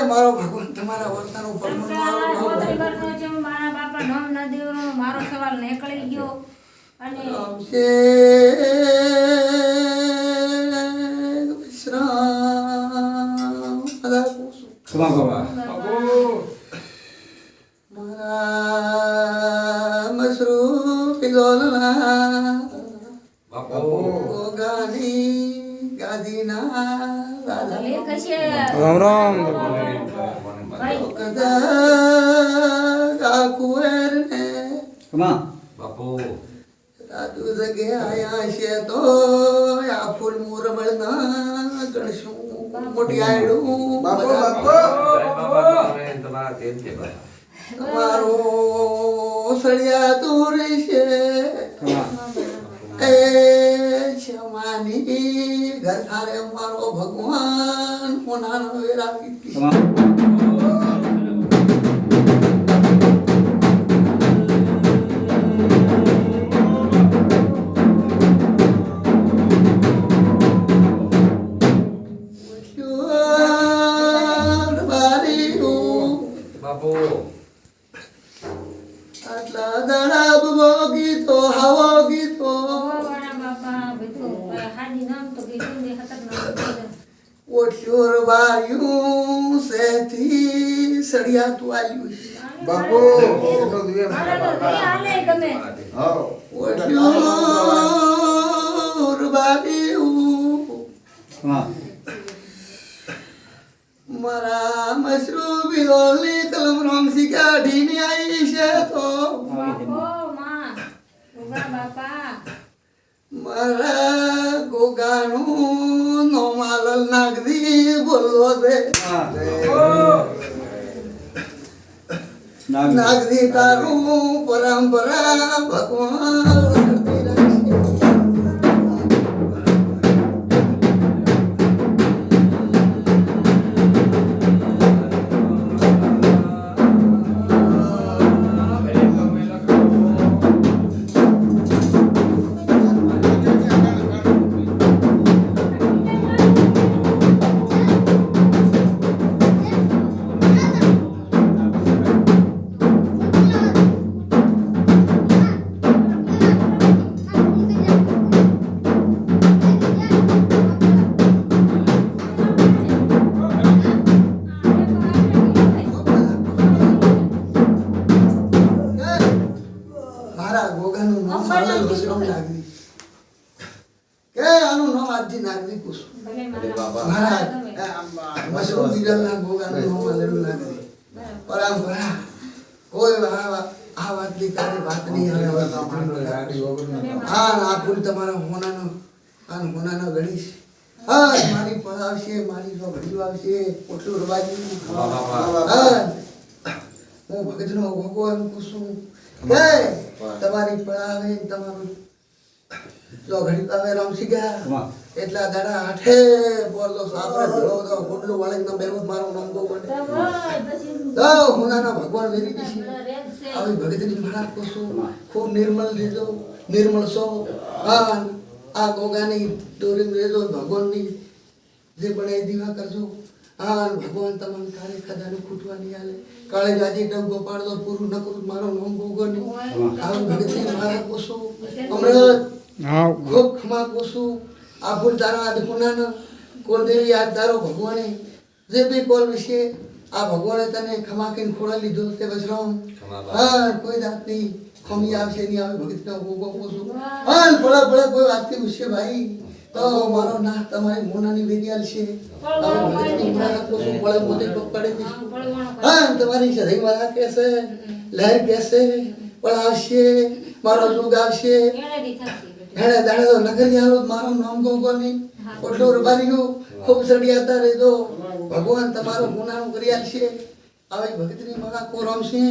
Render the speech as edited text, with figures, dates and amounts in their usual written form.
મારો ભગવાન તમારા વર્તનો મારા બાપા નામ ન દેવનો મારો સવાલ નીકળી ગયો અને રામ રામ રાજુ જગે આયા છે તો આ ફૂલ મોરબળ ના ગણશું મોટી આયડું તમારો સળિયા તું રહેશે એ છમાની ઘર થારે મારો ભગવાન હોનાનો વેરા કીધી સળિયા તું આલ્યું બાપુ મારા મશરૂ બિલોલી કલમ રોમસી કાઢીને આવી છે તો મારા ગોગાનું નોમાલ નાગરી બોલવો દે નાગરી તારું પરંપરા ભગવાન નાગરી પૂછું મશરૂમ બીજા ગોગાનું નોમાલેલું નાગરી પરંપરા કોઈ આ વાતની તારી વાત નહીં આવે હા આ ફૂલ તમારા હોનાનો ગણીશ હા મારી પડાવશે મારી જો ઘડી આવશે પોટલું રવાજી હા હું ભગતનો ભગવાન પૂછું કે તમારી પડાવે તમારું જો ઘડી આવે રામસી ગયા એટલા દાડા આઠે બોલો સાબરે ભેળો તો ખોટલું વાળીને તો બેરું મારું નામ ગો પડે તો હુનાના ભગવાન વેરી દીધી આવી ભગતની મહારાજ પૂછું ખૂબ નિર્મળ દેજો નિર્મળ સો આ ગોગાની દોરીને દેજો ભગવાનની જે પણ એ દીવા કરજો ભગવાન તમને કાળે ખજાને ખૂટવા નહીં આલે કાળે જાજી ડંગો પાડતો પૂરું ન કરું મારો નામ ગોગો નહીં આવી ભગતની મહારાજ પૂછું અમૃત ખૂબ ખમા પૂછું આ ફૂલ તારા આજ ગુનાનો કોલદેવી આજ તારો ભગવાને જે બી કોલ વિશે આ ભગવાને તને ખમા કહીને ખોડા લીધો તે બસરામ કોઈ જાત નહીં ખમી આવશે નહીં આવે ભગતનો ગોગો પૂછું ભલે કોઈ વાતથી પૂછશે ભાઈ તો મારો ના તમારી મોનાની વેદિયાલ છે હવે ભગતની મહારાજ પૂછું ભલે મોતે પકડે દઈશું તમારી સદાઈ મારા કહેશે લહેર કહેશે પડાવશે મારો જુગ આવશે હેડે દાડે તો નગરી આલો મારું નામ ગોગો નહીં ઓટલો રબારીયું ખૂબ સડિયાતા રહેજો ભગવાન તમારો ગુનાનું કરી આલશે આવે ભગતની મારા કોરમ છે